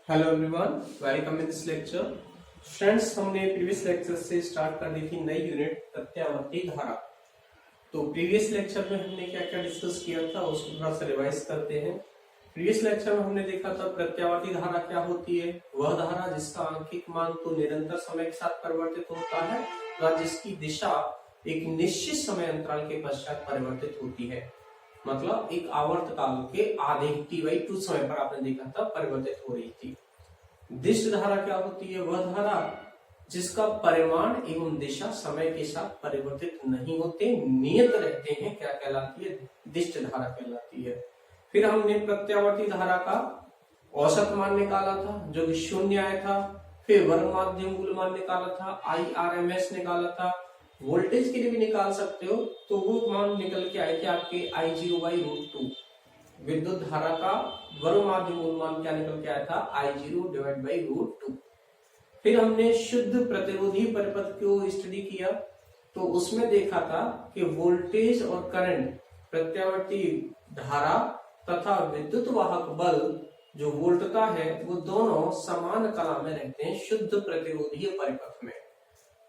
Hello everyone, welcome in this lecture. Friends, हमने previous lecture से start कर दी थी नई यूनिट प्रत्यावर्ती धारा। तो प्रीवियस लेक्चर में हमने क्या क्या डिस्कस किया था उसको थोड़ा सा रिवाइज करते हैं। प्रीवियस लेक्चर में हमने देखा था प्रत्यावर्ती धारा क्या होती है। वह धारा जिसका आंकिक मान तो निरंतर समय के साथ परिवर्तित होता है तथा जिसकी दिशा एक निश्चित समय अंतराल के पश्चात परिवर्तित होती है। मतलब एक आवर्त काल के आधे T/2 समय पर आपने देखा था परिवर्तित हो रही थी। दिष्ट धारा क्या होती है? वह धारा जिसका परिमाण एवं दिशा समय के साथ परिवर्तित नहीं होते, नियत रहते हैं, क्या कहलाती है? दिष्ट धारा कहलाती है। फिर हमने प्रत्यावर्ती धारा का औसत मान निकाला था जो कि 0 आया था। फिर वर्ग माध्य मूल मान निकाला था, IRMS निकाला था। वोल्टेज के लिए भी निकाल सकते हो, तो वो मान निकल के आए थे आपके I0/√2। विद्युत धारा का वर्ग माध्य मूल मान क्या निकल के आया था? I0/√2। फिर हमने शुद्ध प्रतिरोधी परिपथ को स्टडी किया, तो उसमें देखा था कि वोल्टेज और करंट, प्रत्यावर्ती धारा तथा विद्युत वाहक बल जो वोल्टता है वो दोनों समान कला में रहते हैं शुद्ध प्रतिरोधी परिपथ में।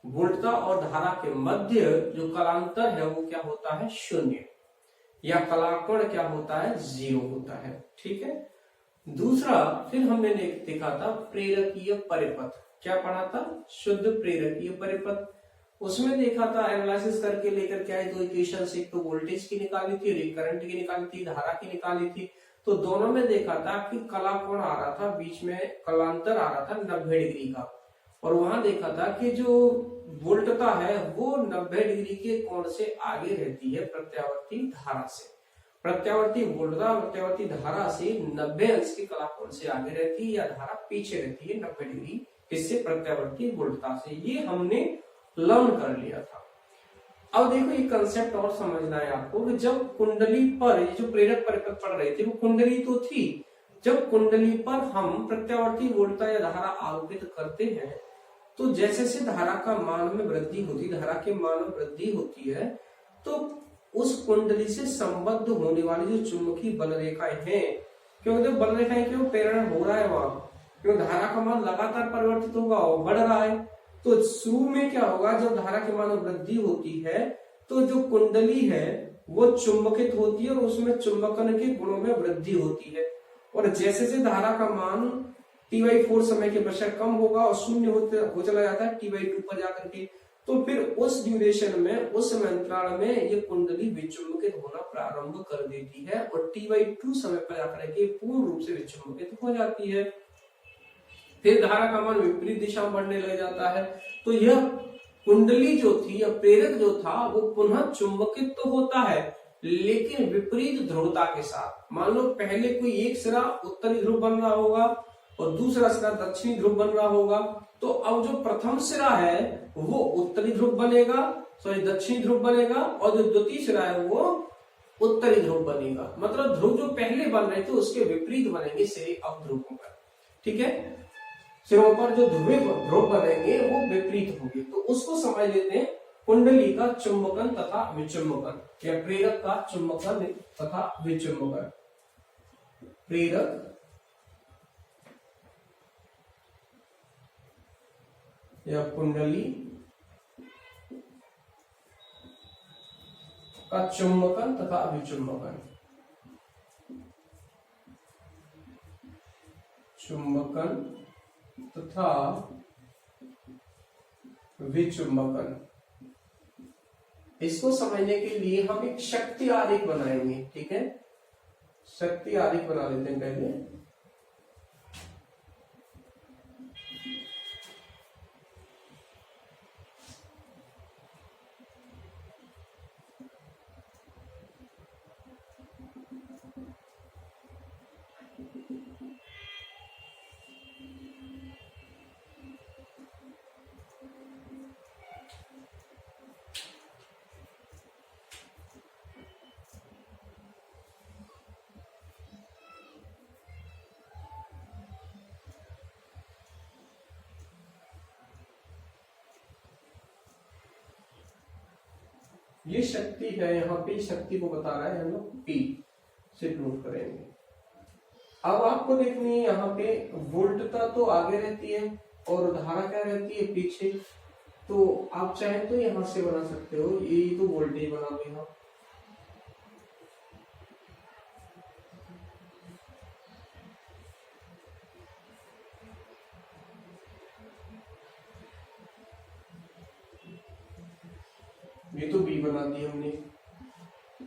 वोल्टता और धारा के मध्य जो कलांतर है वो क्या होता है? 0, या कलाकोण क्या होता है? 0 होता है। ठीक है। दूसरा फिर हमने देखा था प्रेरकीय परिपथ। क्या पढ़ा था? शुद्ध प्रेरकीय परिपथ। उसमें देखा था एनालिसिस करके लेकर के आए दो इक्वेशंस, एक तो वोल्टेज की निकाली थी और एक करंट की निकाली थी, धारा की निकाली थी। तो दोनों में देखा था कि कलाकोण आ रहा था, बीच में कलांतर आ रहा था 90 डिग्री का। और वहां देखा था कि जो वोल्टता है वो 90 डिग्री के कोण से आगे रहती है प्रत्यावर्ती धारा से। प्रत्यावर्ती वोल्टता प्रत्यावर्ती धारा से 90 अंश के कलाकोण से आगे रहती है, या धारा पीछे रहती है 90 डिग्री किससे? प्रत्यावर्ती वोल्टता से। ये हमने लर्न कर लिया था। अब देखो ये कंसेप्ट और समझना है आपको कि जब कुंडली पर ये जो प्रेरक परिपथ पढ़ रहे थे वो कुंडली तो थी। जब कुंडली पर हम प्रत्यावर्ती वोल्टता या धारा आरोपित करते हैं तो जैसे से धारा का मान में वृद्धि होती, धारा के मान में वृद्धि होती है, तो उस कुंडली से संबद्ध होने वाली जो चुंबकीय बल रेखाएं हैं, क्योंकि बल रेखाएं क्यों प्रेरण हो रहा है वहां, क्योंकि धारा का मान लगातार परिवर्तित होगा और बढ़ रहा है। तो शुरू में क्या होगा, जब धारा के मान में वृद्धि होती है तो जो कुंडली है वो चुंबकित होती है और उसमें चुंबकन के गुणों में वृद्धि होती है। और जैसे से धारा का मान T/4 समय के पश्चात कम होगा और 0 हो चला जाता है T/2 पर जाकर के, तो फिर उस ड्यूरेशन में, उस समय अंतराल में ये कुंडली विचुंबकित होना प्रारंभ कर देती है और T/2 समय पर जाकर के पूर्ण रूप से विचुंबकित हो जाती है। फिर धारा का मान विपरीत दिशा में बढ़ने लग जाता है। तो यह कुंडली जो थी या प्रेरक जो था वो पुनः चुंबकित तो होता है लेकिन विपरीत ध्रुवता के साथ। मान लो पहले कोई एक सिरा उत्तरी ध्रुव बन रहा होगा और दूसरा सिरा दक्षिणी ध्रुव बन रहा होगा, तो अब जो प्रथम सिरा है वो उत्तरी ध्रुव बनेगा, दक्षिणी ध्रुव बनेगा, और जो द्वितीय सिरा है वो उत्तरी ध्रुव बनेगा। मतलब ध्रुव जो पहले बन रहे थे उसके विपरीत बनेंगे सिरे अब ध्रुवों पर। ठीक है। सिरों पर जो ध्रुव बनेंगे वो विपरीत होंगे। तो उसको समझ लेते हैं कुंडली का चुंबकन तथा विचुंबकन, या प्रेरक का चुंबकन तथा विचुंबकन। प्रेरक या कुंडली का चुंबकन तथा विचुंबकन। चुंबकन तथा विचुंबकन, इसको समझने के लिए हम एक शक्ति आरेख बनाएंगे। ठीक है, शक्ति आरेख बना लेते हैं पहले। ये शक्ति है, यहाँ पे शक्ति को बता रहा है हम लोग P से नोट करेंगे। अब आपको देखनी है यहाँ पे वोल्टता तो आगे रहती है और धारा क्या रहती है पीछे। तो आप चाहे तो यहां से बना सकते हो, ये तो वोल्टेज बना देगा। ये तो बी बना दिया हमने,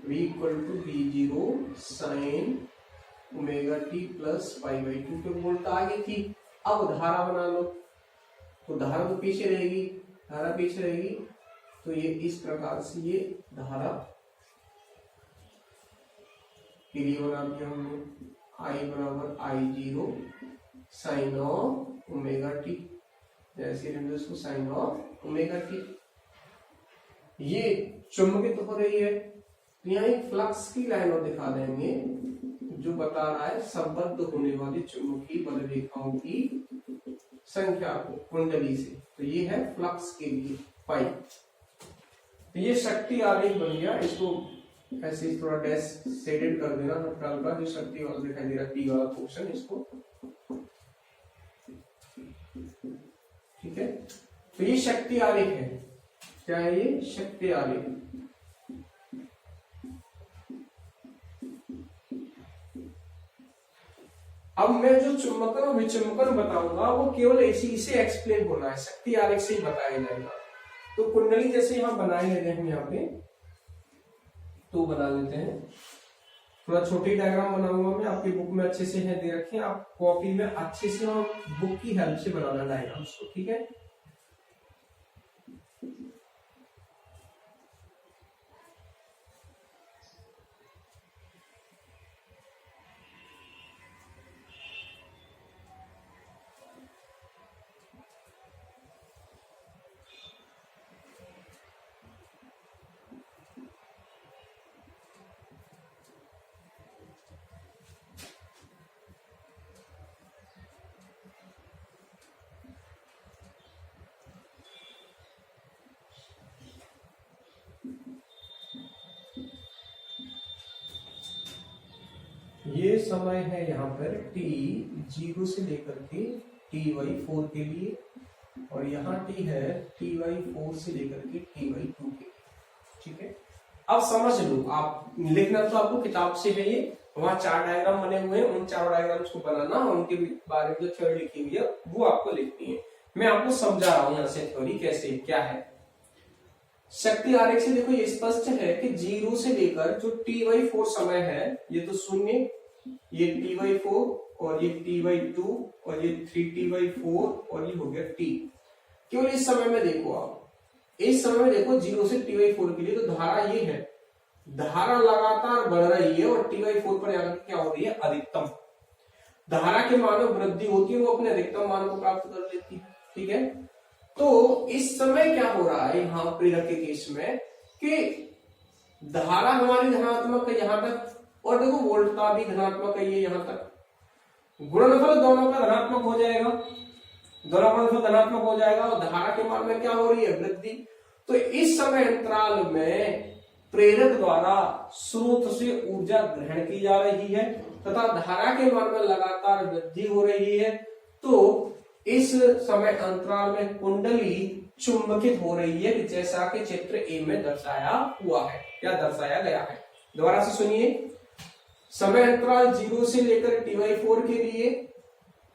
v equal to B zero sine omega t plus pi by two, क्योंकि वोल्ट आगे थी। अब धारा बना लो, तो धारा तो पीछे रहेगी, धारा पीछे रहेगी, तो ये इस प्रकार से ये धारा के लिए बना दिया हमने, I बराबर I zero sine of omega t, जैसे इसको साइन ऑफ ओमेगा टी। ये चुंबकित हो रही है, तो यहाँ एक फ्लक्स की लाइन और दिखा देंगे जो बता रहा है संबद्ध होने वाली चुंबकीय बल रेखाओं की संख्या को कुंडली से। तो ये है फ्लक्स के लिए पाई। तो ये शक्ति आलेख बन गया, इसको ऐसे थोड़ा डैश शेडेड कर देना हल्का, जो शक्ति वाला दिखाई दे रहा है पी वाला पोर्शन, इसको ठीक है। तो ये शक्ति आलेख है, क्या है ये शक्ति आलेख। अब मैं जो चुंबकन और विचुंबकन बताऊंगा वो केवल इसी से एक्सप्लेन होना है, शक्ति आलेख से ही बताया जाएगा। तो कुंडली जैसे यहां बनाए लेते हैं, हम यहाँ पे तो बना लेते हैं, थोड़ा छोटी डायग्राम बनाऊंगा मैं, आपकी बुक में अच्छे से है दे रखे, आप कॉपी में अच्छे से और बुक की हेल्प से बनाना डायग्राम्स को, ठीक है। ये समय है यहाँ पर t जीरो से लेकर के टी वाई 4 के लिए, और यहाँ t है टी वाई 4 से लेकर के टी वाई 2 के लिए, ठीक है। अब समझ लो, आप लिखना तो आपको किताब से है, ये वहां 4 डायग्राम बने हुए हैं, उन 4 डायग्राम्स को बनाना, उनके बारे में जो थ्योरी लिखी हुई है वो आपको लिखनी है। मैं आपको समझा रहा हूं यहाँ से थ्योरी कैसे क्या है। शक्ति आरेख से देखो ये स्पष्ट है कि जीरो से लेकर जो t/4 समय है, ये तो शून्य, ये t/4 और ये t/2 और ये 3t/4 और ये हो गया t। केवल इस समय में देखो, आप इस समय में देखो जीरो से t/4 के लिए, तो धारा ये है, धारा लगातार बढ़ रही है और t/4 पर जाकर क्या हो रही है, अधिकतम धारा के मान में वृद्धि होती है, वो अपने अधिकतम मान को प्राप्त कर लेती है, ठीक है। तो इस समय क्या हो रहा है यहाँ प्रेरक के केस में कि धारा हमारी धनात्मक है यहाँ तक, और देखो वोल्टता भी धनात्मक है ये यहाँ तक, गुणनफल दोनों का धनात्मक हो जाएगा, दोनों गुणनफल धनात्मक हो जाएगा, और धारा के मान में क्या हो रही है, वृद्धि। तो इस समय अंतराल में प्रेरक द्वारा स्रोत से ऊर्जा ग्रहण की जा रही है तथा धारा के मान में लगातार वृद्धि हो रही है। तो इस समय अंतराल में कुंडली चुंबकित हो रही है, जैसा कि चित्र ए में दर्शाया हुआ है, क्या दर्शाया गया है। दोबारा से सुनिए, समय अंतराल 0 से लेकर t/4 के लिए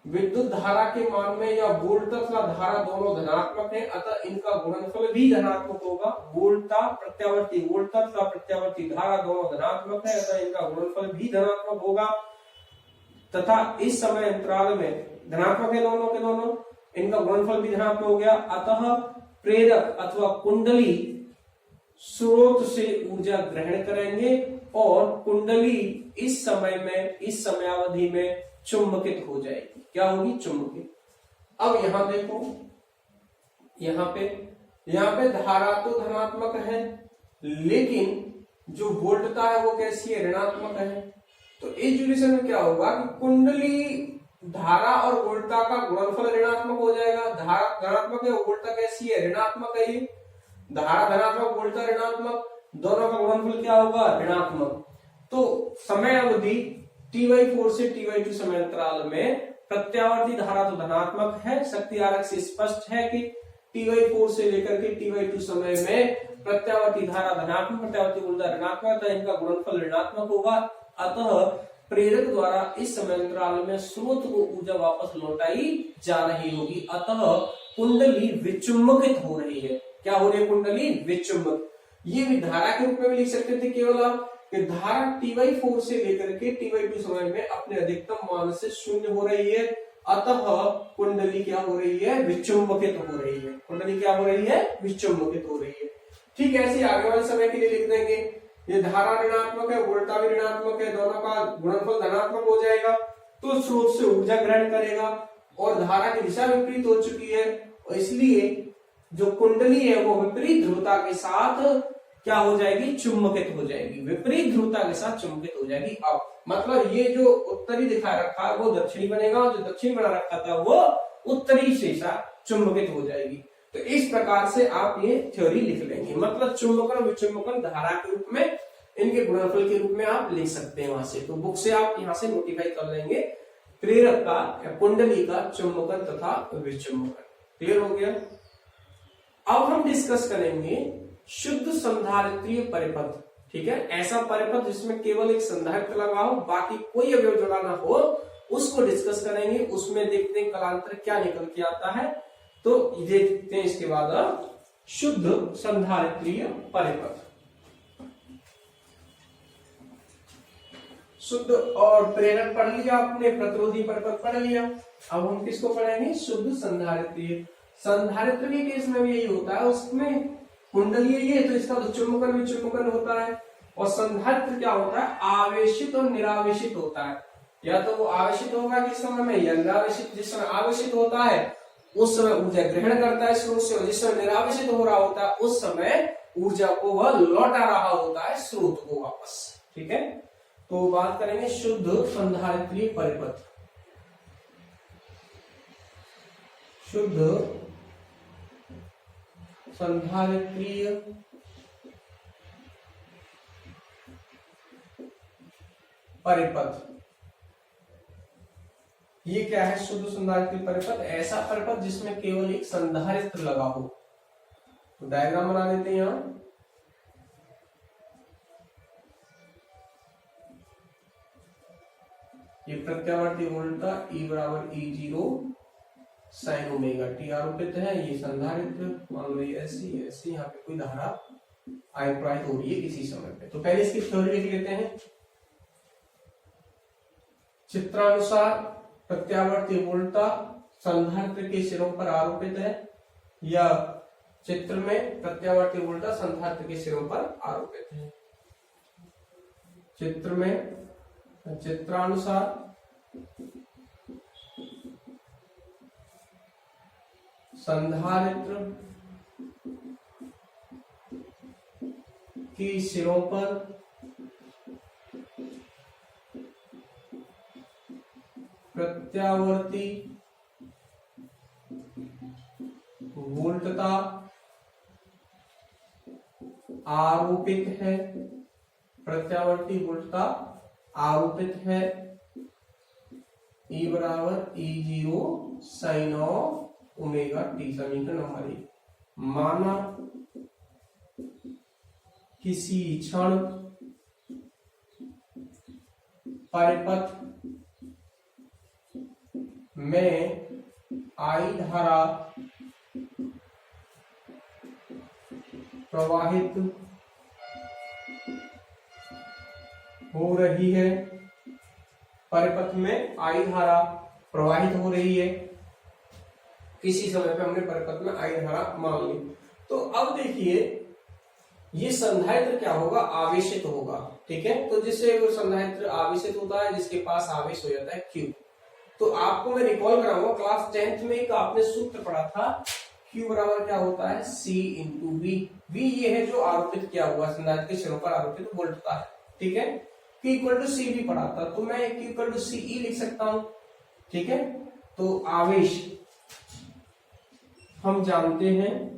विद्युत धारा के मान में या वोल्ट तथा धारा दोनों धनात्मक है, अतः इनका गुणनफल भी धनात्मक होगा। वोल्टता प्रत्यावर्ती वोल्ट तथा प्रत्यावर्ती धारा दोनों धनात्मक है, अतः इनका गुणनफल भी धनात्मक होगा। तथा इस समय अंतराल में धनात्मक है दोनों के दोनों, इनका गुणनफल भी धनात्मक हो गया, अतः प्रेरक अथवा कुंडली स्रोत से ऊर्जा ग्रहण करेंगे और कुंडली इस समय में, इस समयावधि में चुंबकित हो जाएगी। क्या होगी, चुंबकित। अब यहां देखो, यहाँ पे धारा तो धनात्मक है, लेकिन जो वोल्टता है वो कैसी है, ऋणात्मक है। तो इस सिचुएशन में क्या होगा कि कुंडली धारा और वोल्टता का गुणनफल ऋणात्मक हो जाएगा। धारा धनात्मक है, वोल्टता कैसी है, ऋणात्मक है, ये धारा धनात्मक वोल्टता ऋणात्मक, दोनों का गुणनफल क्या होगा, ऋणात्मक। तो समय अवधि T/4 से T/2 समय अंतराल में प्रत्यावर्ती धारा तो धनात्मक है, शक्ति आरेख से स्पष्ट है कि T/4 से लेकर के T/2 समय में प्रत्यावर्ती धारा धनात्मक, प्रत्यावर्ती ऊर्जा ऋणात्मक, इनका गुणनफल ऋणात्मक होगा। अतः प्रेरक द्वारा इस समय अंतराल में स्रोत को ऊर्जा वापस लौटाई जा रही होगी। अतः कुंडली विचुम्बकित हो रही है। क्या हो रही है? कुंडली विचुम्बक। ये भी धारा के रूप में भी लिख सकते थे केवल आप कि धारा T/4 से लेकर के T/2 समय में अपने अधिकतम मान से शून्य हो रही है। अतः कुंडली क्या हो रही है? विचुम्बकित हो रही है। कुंडली क्या हो रही है? विचुम्बकित हो रही है। ठीक है, ऐसे आगे वाले समय के लिए लिख देंगे ये धारा ऋणात्मक है, वोल्टा भी ऋणात्मक है, दोनों का गुणनफल धनात्मक हो जाएगा तो स्रोत से ऊर्जा ग्रहण करेगा और धारा की दिशा विपरीत हो चुकी है और इसलिए जो कुंडली है वो विपरीत ध्रुवता के साथ क्या हो जाएगी? चुंबकित हो जाएगी। विपरीत ध्रुवता के साथ चुंबकित हो जाएगी। अब मतलब ये जो उत्तरी दिखा रखा है वो दक्षिणी बनेगा और जो दक्षिणी बना रखा था वो उत्तरी से चुंबकित हो जाएगी। तो इस प्रकार से आप ये थ्योरी लिख लेंगे। मतलब चुंबकन और विचुंबकन धारा के रूप में, इनके गुणनफल के रूप में आप लिख सकते हैं वहां से। तो बुक से आप यहाँ से नोटिफाई कर लेंगे प्रेरक का या कुंडली का चुंबकन तथा विचुंबकन। क्लियर हो गया? अब हम डिस्कस करेंगे शुद्ध संधारित्रीय परिपथ। ठीक है, ऐसा परिपथ जिसमें केवल एक संधारित्र लगा हो, बाकी कोई अवयव जुड़ा ना हो, उसको डिस्कस करेंगे। उसमें देखते हैं कलांतर क्या निकल के आता है। तो ये देखते हैं इसके बाद शुद्ध संधारित्रीय परिपथ। शुद्ध और प्रेरक पढ़ लिया आपने, प्रतिरोधी परिपथ पढ़ लिया। अब हम किसको पढ़ेंगे? शुद्ध संधारित्रीय। संधारित्र के केस में भी यही होता है, उसमें कुंडली ये है तो इसका तो चुंबकन विचुंबकन होता है। और संधारित्र क्या होता है? आवेशित और निरावेशित होता है। या तो वो आवेशित होगा किस समय में, या निरावेशित। जिस समय आवेशित होता है उस समय ऊर्जा ग्रहण करता है स्रोत से, और जिस समय निरावेशित हो रहा होता है उस समय ऊर्जा को वह लौटा रहा होता है स्रोत को वापस। ठीक है, तो बात करेंगे शुद्ध संधारित्रीय परिपथ। शुद्ध संधारित्रीय परिपथ ये क्या है? शुद्ध संधारित्रीय परिपथ ऐसा परिपथ जिसमें केवल एक संधारित्र लगा हो। तो डायग्राम बना देते हैं यहां। ये प्रत्यावर्ती वोल्टा E बराबर E0 साइन ओमेगा टी आरोपित है। ये संधारित्र मान लो ऐसी ऐसी यहाँ पे कोई धारा आई प्रवाहित हो रही है किसी समय पे। तो पहले इसकी थ्योरी लिख लेते हैं। चित्रानुसार प्रत्यावर्ती वोल्टा संधारित्र के सिरों पर आरोपित है, या चित्र में प्रत्यावर्ती वोल्टा संधारित्र के सिरों पर आरोपित है। चित्र में चित्रानुसार संधारित्र की सिरों पर प्रत्यावर्ती वोल्टता आरोपित है। प्रत्यावर्ती वोल्टता आरोपित है। E बराबर E0 sine of omega t. समीकरण नंबर 1। माना किसी क्षण परिपथ में आई धारा प्रवाहित हो रही है। परिपथ में आई धारा प्रवाहित हो रही है। किसी समय पे हमने परिपथ में आई धारा मान ली। तो अब देखिए ये संधारित्र क्या होगा? आवेशित होगा। ठीक है, तो जिससे वो संधारित्र आवेशित होता है, जिसके पास आवेश हो जाता है Q। तो आपको मैं रिकॉल कराऊंगा, क्लास 10th में एक आपने सूत्र पढ़ा था, Q बराबर क्या होता है? C into V। V ये है जो आरोपित किया हुआ संधारित्र के सिरों पर आरोपित वोल्टता है। ठीक है, Q इक्वल टू C भी पढ़ा था, तो मैं Q इक्वल टू CE लिख सकता हूं। ठीक है, तो आवेश हम जानते हैं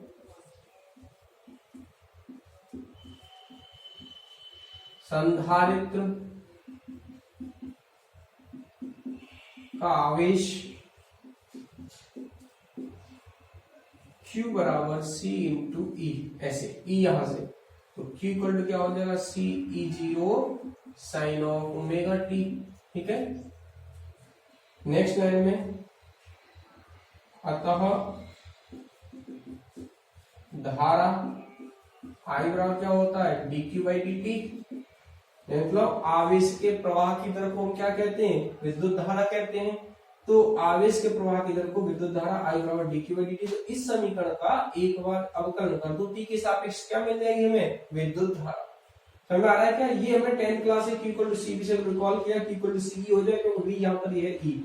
संधारित्र का आवेश Q बराबर C इंटू ई, ऐसे E यहां से, तो Q इक्वल टू क्या हो जाएगा C E0 sine of omega t. ठीक है, नेक्स्ट लाइन में, अतः धारा I बराबर क्या होता है dq बाई dt, मतलब आवेश के प्रवाह की दर को हम क्या कहते हैं, विद्युत धारा कहते हैं। तो आवेश के प्रवाह की दर को विद्युत धारा I बराबर dq बाई dt। तो इस समीकरण का एक बार अवकलन कर दो, t के सापेक्ष क्या मिल जाएगी हमें, विद्युत धारा। समझ में आ रहा है क्या, ये हमें 10th क्लास से q इक्वल टू सी से रिकॉल किया, q इक्वल टू सी हो जाए क्योंकि v यहाँ पर ये है e,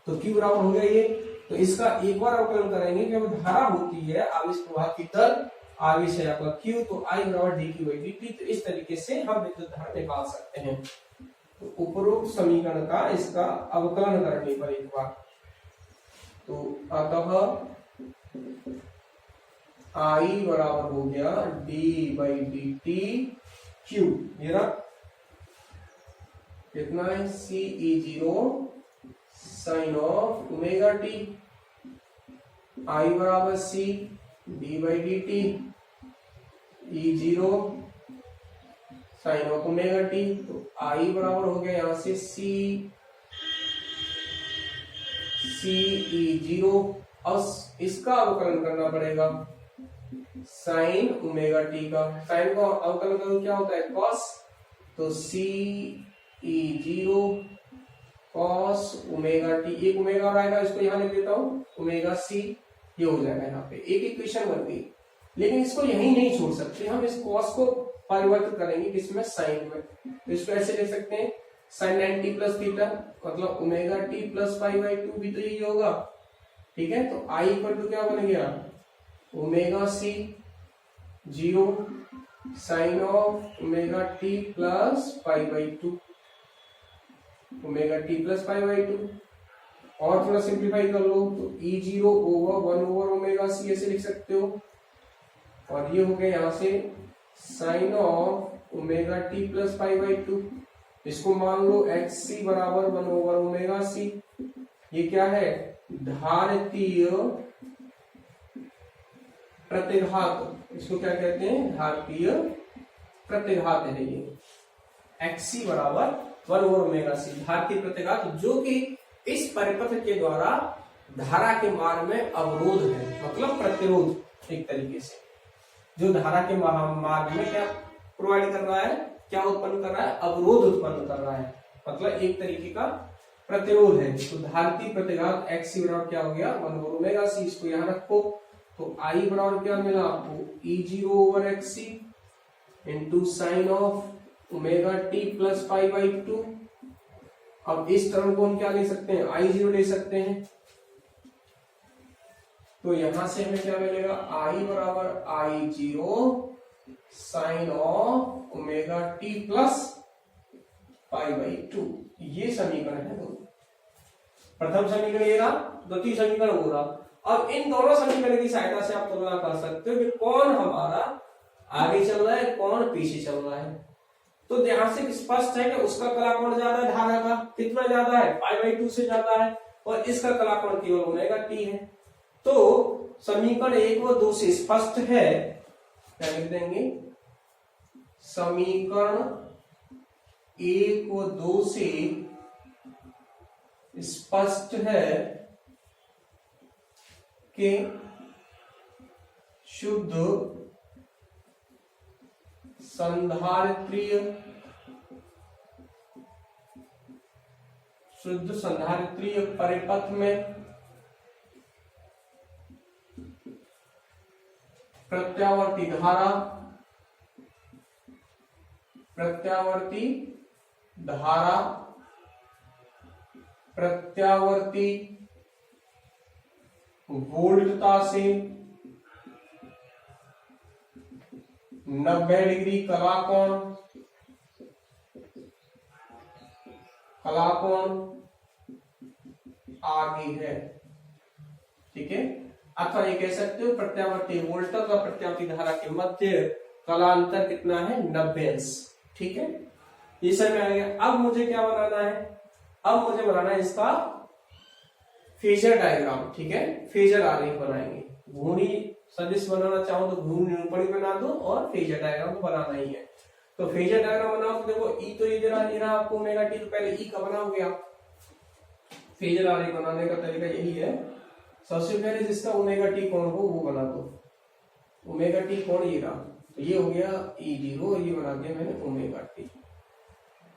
तो q बराबर हो गया ये। तो इसका एक बार अवकलन करेंगे, क्योंकि धारा होती है आवेश प्रवाह की दर, आवेश है आपका q, तो I बराबर dq बाई dt। तो इस तरीके से हम विद्युत धारा निकाल सकते हैं। तो उपरोक्त समीकरण का इसका अवकलन करने पर एक बार, तो अतः I बराबर हो गया d by D T Q, मेरा कितना है C E0 sine of omega t, I बराबर C d by D T E0 sine of omega t. तो I बराबर हो गया यहां से C E0, और इसका अवकलन करना पड़ेगा साइन ओमेगा टी का। साइन का अवकलन करो क्या होता है कॉस, तो C E0 cos omega T, एक ओमेगा और आएगा, इसको यहाँ लिख देता हूँ ओमेगा C, ये हो जाएगा यहाँ पे एक इक्वेशन बन गई। लेकिन इसको यही नहीं छोड़ सकते, हम इस कॉस को परिवर्तित करेंगे किसमें, साइन में। तो इसको ऐसे लिख सकते हैं साइन 90 प्लस थीटा, मतलब omega t plus pi by 2 भी तो यही होगा। ठीक है, तो I इक्वल टू क्या बन गया omega C 0 sine of omega t plus pi by 2, omega t plus pi by 2। और थोड़ा सिंप्लीफाई कर लो तो E0 over 1 over omega C ऐसे लिख सकते हो, और ये हो गया यहाँ से sine of omega t plus pi by 2। इसको मान लो XC बराबर 1 ओवर ओमेगा C। ये क्या है, धारितीय प्रतिघात, इसको क्या कहते हैं, धारितीय प्रतिघात है ये। XC बराबर 1 ओवर ओमेगा C, धारितीय प्रतिघात, जो कि इस परिपथ के द्वारा धारा के मार्ग में अवरोध है, मतलब प्रतिरोध एक तरीके से, जो धारा के मार्ग में क्या प्रोवाइड कर रहा है, क्या उत्पन्न कर रहा है, अवरोध उत्पन्न कर रहा है, मतलब एक तरीके का प्रतिरोध है। तो धारितीय प्रतिघात XC बराबर क्या हो गया 1 ओवर ओमेगा C, इसको यहाँ रखो। तो I बराबर क्या मिला आपको E0 over XC into sine of omega t plus pi by 2। अब इस टर्म को हम क्या ले सकते हैं, I0 ले सकते हैं। तो यहां से हमें क्या मिलेगा, I बराबर I0 sine of omega t plus pi by 2। ये समीकरण है, प्रथम समीकरण ये रहा, द्वितीय समीकरण वो रहा। अब इन दोनों समीकरण की सहायता से आप तुलना कर सकते हो कि कौन हमारा आगे चल रहा है, कौन पीछे चल रहा है। तो ध्यान से स्पष्ट है कि उसका कलाकोण ज्यादा है, धारा का कितना ज्यादा है, पाई बाई 2 से ज्यादा है, और इसका कलाकोण केवल ओमेगा टी है। तो समीकरण 1 व 2 से स्पष्ट है, क्या लिख देंगे, समीकरण 1 व 2 से स्पष्ट है कि शुद्ध संधारित्रीय परिपथ में प्रत्यावर्ती धारा प्रत्यावर्ती वोल्टता से 90 डिग्री कलाकोण आगे है। ठीक है, अथवा ये कह सकते हो प्रत्यावर्ती वोल्टता और प्रत्यावर्ती धारा के मध्य कलांतर कितना है, 90 अंश। ठीक है, ये समझ में आ गया। अब मुझे क्या बनाना है, अब मुझे बनाना है इसका फेजर डायग्राम, ठीक है, फेजर आरेख बनाएंगे। घूर्णी सदिश बनाना चाहो तो घूर्णी निरूपणी बना दो और फेजर डायग्राम तो बनाना ही है। तो फेजर डायग्राम बनाओ तो देखो ई तो ये दे रहा आपको ओमेगा टी, तो पहले ई का बना हो गया। फेजर आरेख बनाने का तरीका यही है, सबसे पहले जिसका ओमेगा टी कोण हो वो बना दो। ओमेगा टी कोण ये रहा, तो ये हो गया E0, ये बना दिया मैंने ओमेगा टी।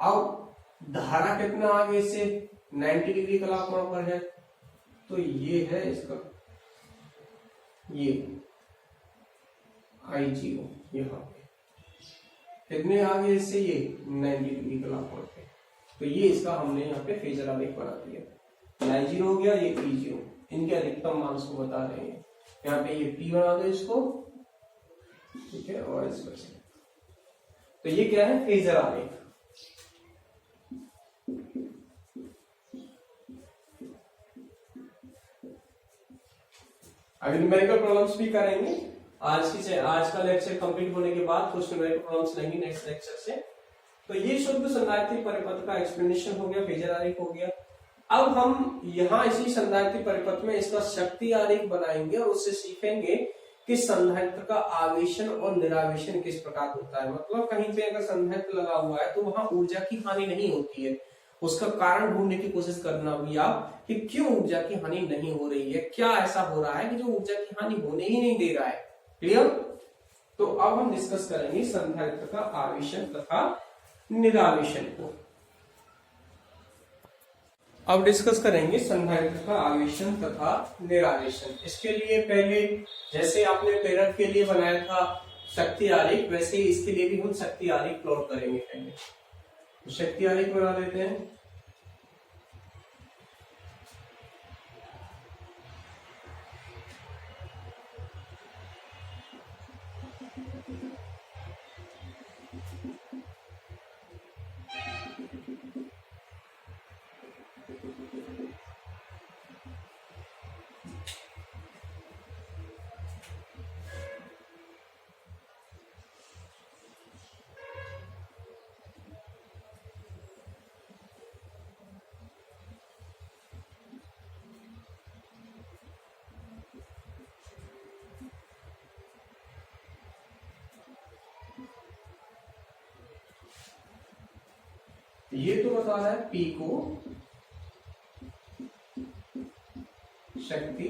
अब धारा कितना आगे से 90 डिग्री कलाक कोण पर है, तो ये है इसका, ये I0 यहाँ पे कितने आगे इससे, ये 90 डिग्री कलाक कोण पे। तो ये इसका हमने यहाँ पे फेजर आरेख बना दिया। I0 हो गया, ये E0, इनके अधिकतम मान को बता रहे हैं। यहाँ पे ये P बना दो इसको, ठीक है, और इसको। तो ये क्या है, फेजर आरेख। अभी न्यूमेरिकल प्रॉब्लम्स भी करेंगे। आज का लेक्चर कंप्लीट होने के बाद कुछ न्यूमेरिकल प्रॉब्लम्स लेंगे नेक्स्ट लेक्चर से। तो ये शुद्ध संधारित्र परिपथ का एक्सप्लेनेशन हो गया, फेजर आरेख हो गया। अब हम यहाँ इसी संधारित्र परिपथ में इसका शक्ति आरेख बनाएंगे और उससे सीखेंगे कि संधारित्र का आवेशन और निरावेशन किस प्रकार होता है। मतलब कहीं पे अगर संधारित्र लगा हुआ है तो वहां ऊर्जा की हानि नहीं होती है, उसका कारण ढूंढने की कोशिश करना भी आप कि क्यों ऊर्जा की हानि नहीं हो रही है, क्या ऐसा हो रहा है कि जो ऊर्जा की हानि होने ही नहीं दे रहा है। क्लियर? तो अब हम डिस्कस करेंगे संधारित्र का आवेशन तथा निरावेशन को। अब डिस्कस करेंगे संधारित्र का आवेशन तथा निरावेशन। इसके लिए पहले जैसे आपने प्रेरक के लिए बनाया था शक्ति आरेख, वैसे ही इसके लिए भी हम शक्ति आरेख प्लॉट करेंगे। पहले तो शक्ति आरेख बना लेते हैं। ये तो बता रहा है P को शक्ति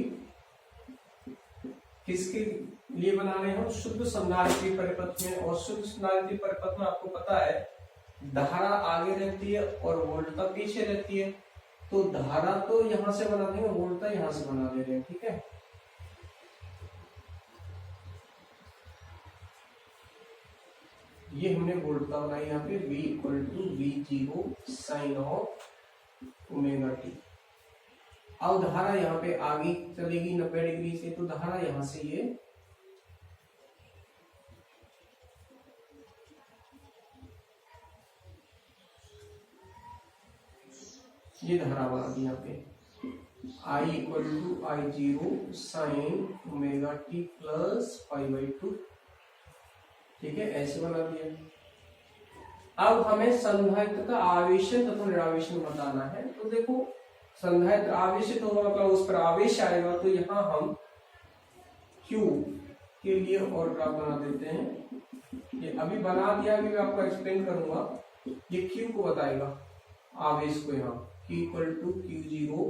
किसके लिए बना रहे हैं, शुद्ध संधारित्र परिपथ में। और शुद्ध संधारित्र परिपथ में आपको पता है धारा आगे रहती है और वोल्टता पीछे रहती है। तो धारा तो यहां से बना देंगे, वोल्टता यहां से बना दे रहे हैं, ठीक है। ये हमने वोल्टता बनाई यहाँ पे V = V0 sin of omega T. अब धारा यहाँ पे आगे चलेगी 90 डिग्री से, तो धारा यहां से ये धारा बना दी यहाँ पे I = I0 sin omega t plus π/2, ठीक है, ऐसे बना दिया। अब हमें संधारित्र का आवेशन तथा निरावेशन बताना है। तो देखो संधारित्र आवेशित होगा मतलब उस पर आवेश आएगा, तो यहाँ हम Q के लिए और ग्राफ बना देते हैं। ये अभी बना दिया, अभी मैं आपको एक्सप्लेन करूंगा। ये Q को बताएगा आवेश को, यहाँ Q = Q0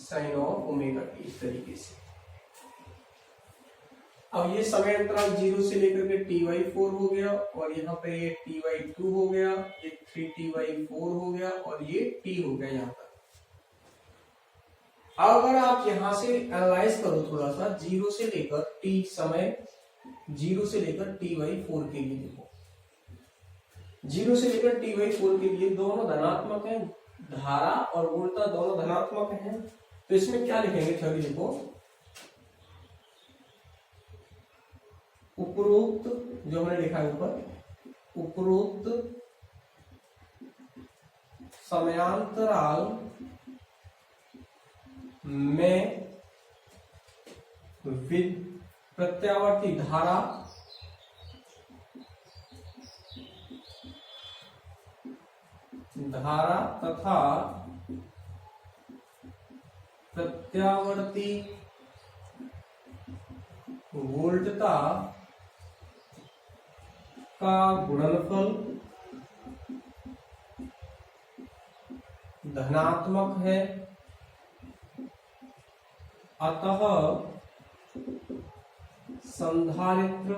sin of omega T, इस तरीके से। अब ये समय अंतराल 0 से लेकर के T/4 हो गया, और यहाँ पे ये T/2 हो गया, ये 3T/4 हो गया, और ये T हो गया यहाँ तक। अगर आप यहाँ से एनालाइज करो थोड़ा सा, 0 से लेकर T समय 0 से लेकर T/4 के लिए देखो, 0 से लेकर T/4 के लिए दोनों धनात्मक हैं, धारा और वोल्टता दोनों धनात्मक हैं। तो इसमें क्या लिखेंगे, थ्योरी देखो, उपरोक्त जो हमने लिखा है ऊपर, उपरोक्त समयांतराल में प्रत्यावर्ती धारा तथा प्रत्यावर्ती वोल्टता का गुणनफल धनात्मक है, अतः संधारित्र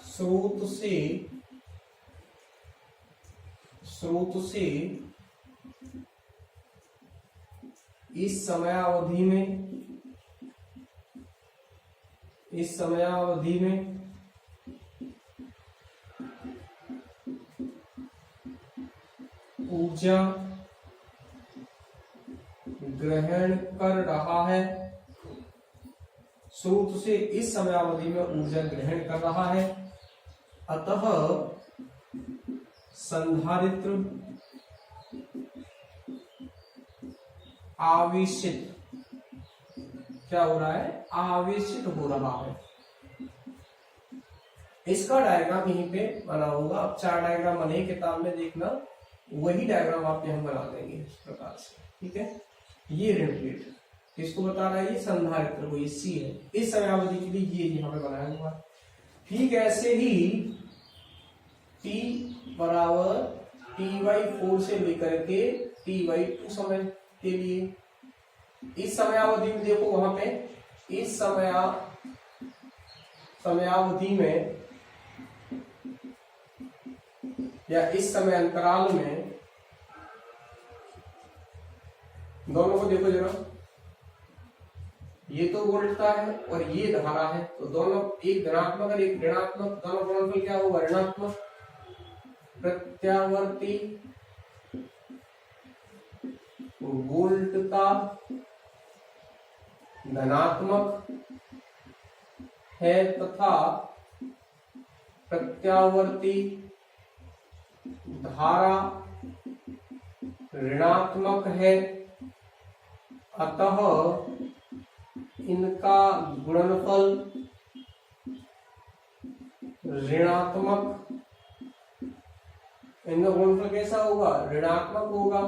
स्रोत से इस समयावधि में ऊर्जा ग्रहण कर रहा है, स्रोत से इस समयावधि में ऊर्जा ग्रहण कर रहा है, अतः संधारित्र आवेशित क्या हो रहा है? आवेशित हो रहा है। इसका डायग्राम यहीं पे बना होगा। अब 4 डायग्राम बने किताब में, देखना वही डायग्राम आप यहां बना देंगे इस प्रकार से, ठीक है। ये ऋण प्लेट किसको बता रहा है? ये संधारित्र को, ये सी है। इस समयावधि के लिए ये यहाँ पे बनाया हुआ है। ठीक ऐसे ही t बराबर t/4 से लेकर के t/2 समय के लिए, इस समयावधि में देखो वहां पे इस समयावधि में या इस समय अंतराल में दोनों को देखो जरा, ये तो वोल्टता है और ये धारा है, तो दोनों एक धनात्मक और एक ऋणात्मक, दोनों गुणनफल क्या होगा? ऋणात्मक। प्रत्यावर्ती वोल्टता धनात्मक है तथा प्रत्यावर्ती धारा ऋणात्मक है, अतः इनका गुणनफल ऋणात्मक, इनका गुणनफल कैसा होगा? ऋणात्मक होगा।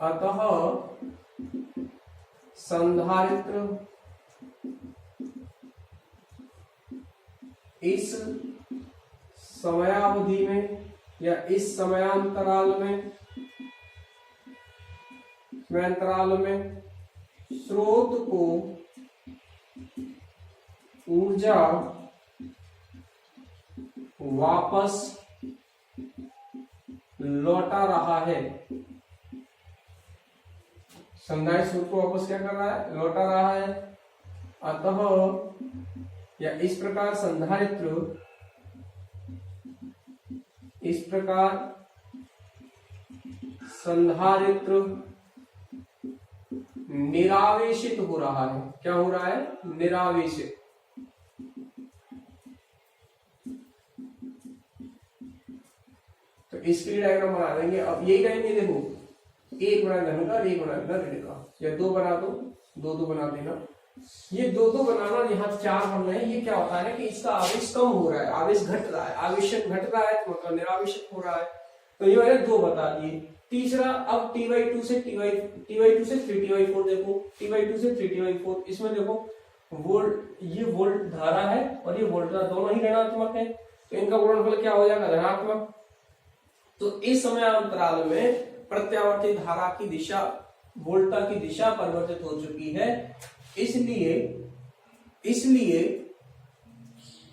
अतः संधारित्र इस समयावधि में या इस समयांतराल में स्रोत को ऊर्जा वापस लौटा रहा है। संधारित्र स्रोत को वापस क्या कर रहा है? लौटा रहा है। अतः या इस प्रकार संधारित्र निरावेशित हो रहा है। क्या हो रहा है? निरावेशित। तो इसके डायग्राम बना देंगे। अब यही करेंगे, देखो एक बना धन का, एक बना देना ऋण का, या 2 बना दो, 2 बना देना। ये 2 बनाना, यहाँ 4 बन रहे हैं। ये क्या होता है कि इसका आवेश कम हो रहा है, आवेश घट रहा है, आवेशन घट रहा है तो मतलब निरावेशित हो रहा है। तो ये मैंने 2 बता दिए। तीसरा, अब t/2 से 3t/4 देखो, t/2 से 3t/4, इसमें देखो वोल्ट, ये वोल्ट धारा है और ये वोल्ट दोनों ही ऋणात्मक है, तो इनका गुणनफल क्या हो जाएगा? धनात्मक। तो इस समय अंतराल में प्रत्यावर्ती धारा की दिशा, वोल्टता की दिशा परिवर्तित हो चुकी है, इसलिए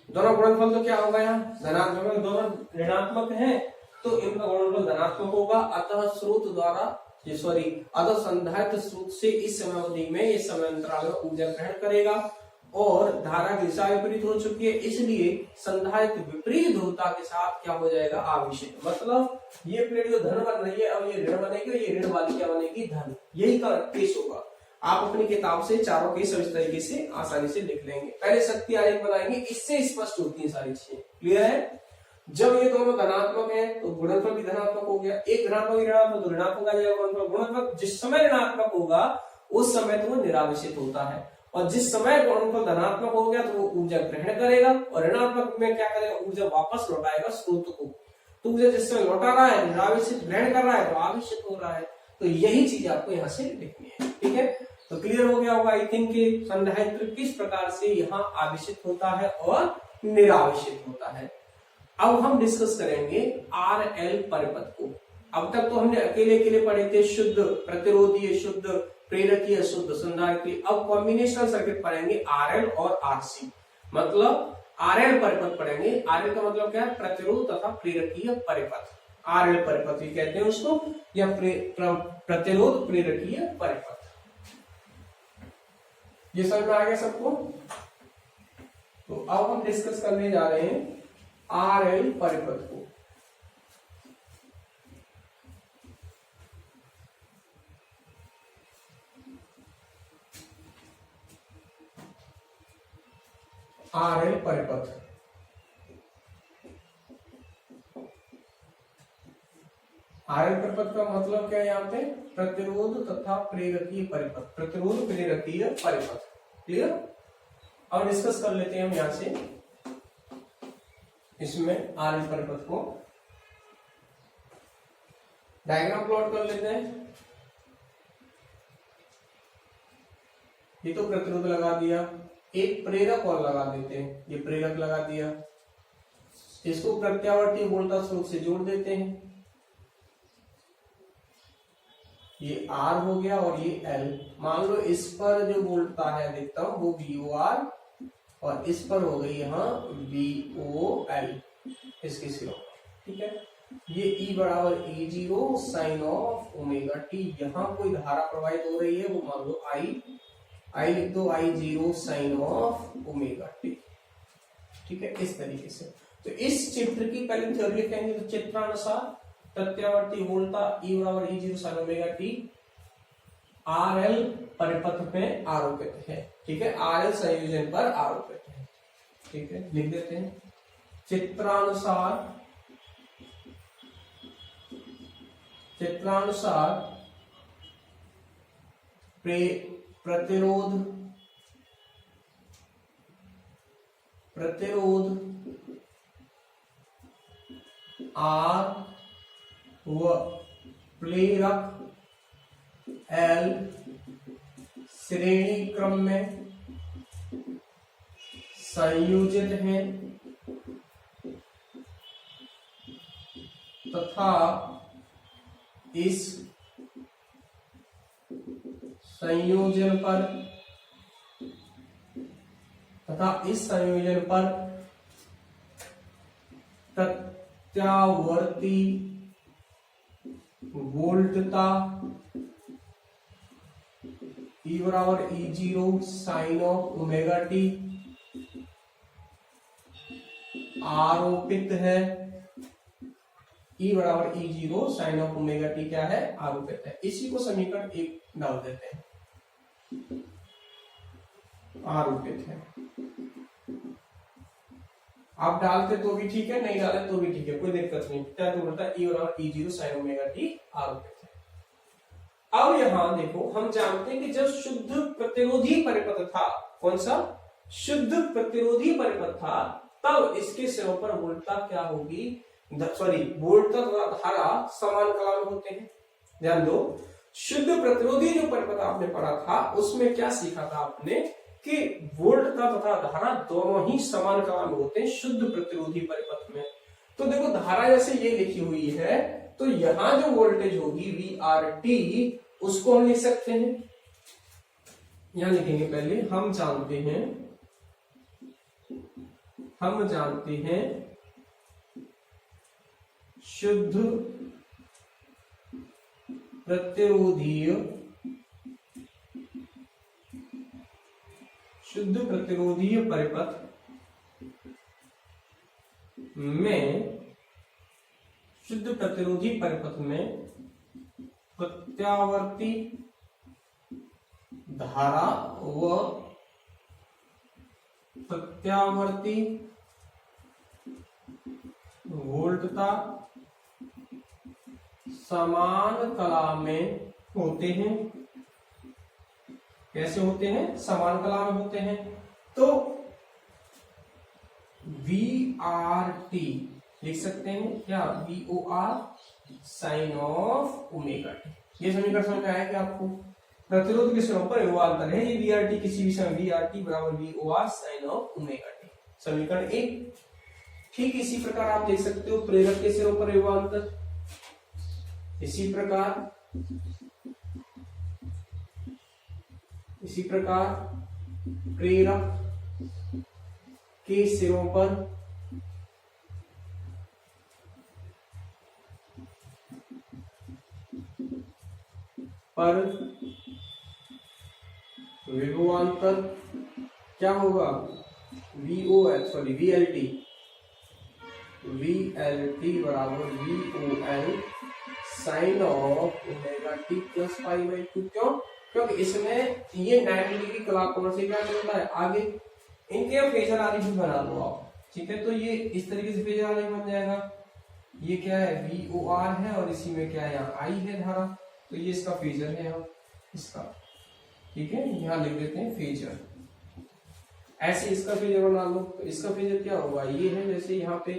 दोनों गुणनफल तो क्या होगा? यहाँ धनात्मक, दोनों ऋणात्मक है तो इनका गुणनफल धनात्मक होगा। अतः संधारित्र स्रोत से इस समयावधि में, इस समय अंतराल में ऊर्जा ग्रहण करेगा और धारा की दिशा विपरीत हो चुकी है, इसलिए संधारित्र विपरीत ध्रुवता के साथ क्या हो जाएगा? आवेशित। मतलब ये प्लेट जो धन बन रही है, अब ये ऋण बनेगी और ये ऋण वाली क्या बनेगी? धन। यही का केस होगा। आप अपनी किताब से चारों केस इस तरीके से आसानी से लिख लेंगे। पहले शक्ति आरेख बनाएंगे, इससे स्पष्ट होती है सारी चीजें। क्लियर है? जब ये दोनों धनात्मक है तो गुणनफल भी धनात्मक हो गया। एक धनात्मक ऋणात्मक तो ऋणात्मक आ जाएगा गुणनफल। गुणनफल जिस समय ऋणात्मक होगा उस समय तो वो निरावेशित होता है, और जिस समय गुणनफल धनात्मक हो गया तो वो ऊर्जा ग्रहण करेगा और ऋणात्मक में क्या करेगा, ऊर्जा वापस लौटाएगा स्रोत को। तो ऊर्जा जिस समय लौटा रहा है ऋणावेशित ग्रहण कर रहा है तो आवेशित हो रहा है। तो यही चीज आपको यहाँ से लिखनी है, ठीक है। तो क्लियर हो गया होगा आई थिंक कि संधारित्र किस प्रकार से यहाँ आवेशित होता है और निरावेशित होता है। अब हम डिस्कस करेंगे आर एल परिपथ को। अब तक तो हमने अकेले अकेले पढ़े थे शुद्ध प्रतिरोधीय, शुद्ध प्रेरकीय, शुद्ध संधारित्रीय। अब कॉम्बिनेशनल सर्किट पढ़ेंगे आरएल और आरसी, मतलब आरएल परिपथ पढ़ेंगे। आरएल का मतलब क्या है, प्रतिरोध तथा प्रेरकीय परिपथ। आरएल परिपथ भी कहते हैं उसको, या प्रतिरोध प्रेरकीय परिपथ। ये समझ में आ गया सबको। तो अब हम डिस्कस करने जा रहे हैं आरएल परिपथ को। आरएल परिपथ, आरएल परिपथ का मतलब क्या है यहाँ पे, प्रतिरोध तथा प्रेरकीय परिपथ, प्रतिरोध प्रेरकीय परिपथ। क्लियर। अब डिस्कस कर लेते हैं हम यहां से इसमें आरएल परिपथ को। डायग्राम प्लॉट कर लेते हैं। ये तो प्रतिरोध लगा दिया, एक प्रेरक और लगा देते हैं। ये प्रेरक लगा दिया, इसको प्रत्यावर्ती वोल्टेज स्रोत से जोड़ देते हैं। ये आर हो गया और ये एल। मान लो इस पर जो वोल्टता है देखता हूं वो VOR और इस पर हो गई यहाँ VOL इसके सिरों, ठीक है। ये E बराबर E0 sine of omega T. यहाँ कोई धारा प्रवाहित हो रही है, वो मान लो I लिख दो, I0 sine of omega t, ठीक है। इस तरीके से तो इस चित्र की पहले थ्योरी लिखेंगे। तो चित्रानुसार प्रत्यावर्ती वोल्टा E बराबर E0 sign omega T RL परिपथ में आरोपित है, ठीक है। RL संयोजन पर आरोपित है, ठीक है। लिख देते हैं चित्रानुसार प्रतिरोध R व प्रेरक L श्रेणी क्रम में संयोजित है तथा इस संयोजन पर प्रत्यावर्ती वोल्टता E बराबर E0 sine of omega T आरोपित है। E बराबर E0 sine of omega T क्या है, आरोपित है। इसी को समीकरण 1 डाल देते हैं, आरोपित है। आप डालते तो भी ठीक है, नहीं डाले तो भी ठीक है, कोई दिक्कत नहीं। क्या तो बोलता है E बराबर E0 साइन ओमेगा टी आरोपित है। अब यहां देखो, हम जानते हैं कि जब शुद्ध प्रतिरोधी परिपथ था, कौन सा, शुद्ध प्रतिरोधी परिपथ था, तब इसके सिरों पर वोल्टता क्या होगी, वोल्टता तथा धारा समान कला में होते हैं। ध्यान दो, शुद्ध प्रतिरोधी जो परिपथ आपने पढ़ा था उसमें क्या सीखा था आपने कि वोल्टता तथा धारा दोनों ही समान कला में होते हैं शुद्ध प्रतिरोधी परिपथ में। तो देखो धारा जैसे ये लिखी हुई है, तो यहां जो वोल्टेज होगी VRT, उसको हम लिख सकते हैं, यहां लिखेंगे। पहले हम जानते हैं शुद्ध प्रतिरोधीय परिपथ में, शुद्ध प्रतिरोधी परिपथ में प्रत्यावर्ती धारा व प्रत्यावर्ती वोल्टता समान कला में होते हैं कैसे होते हैं, समान कला में होते हैं। तो VRT लिख सकते हैं क्या, VOR sine of omega t. ये समीकरण समझ में आया कि आपको, प्रतिरोध के सिरों पर विभवांतर है ये VRT, किसी भी समय VRT बराबर VOR sine of omega t, समीकरण 1। ठीक इसी प्रकार आप देख सकते हो प्रेरक के सिरों पर विभवांतर, इसी प्रकार प्रेरक के सिरों पर विभवांतर क्या होगा, VLT बराबर VOL sine of omega t plus pi by 2। क्यों, क्योंकि इसमें ये 90 डिग्री कलाकोण से क्या चलता है आगे, इनके फेजर आरेख भी बना दो आप, ठीक है। तो ये इस तरीके से फेजर आरेख बन जाएगा, ये क्या है VOR है और इसी में क्या है यहाँ I है धारा, तो ये इसका फेजर है यहाँ इसका, ठीक है। यहाँ लिख देते हैं फेजर, ऐसे इसका फेजर बना लो। तो इसका फेजर क्या होगा, ये है जैसे यहाँ पे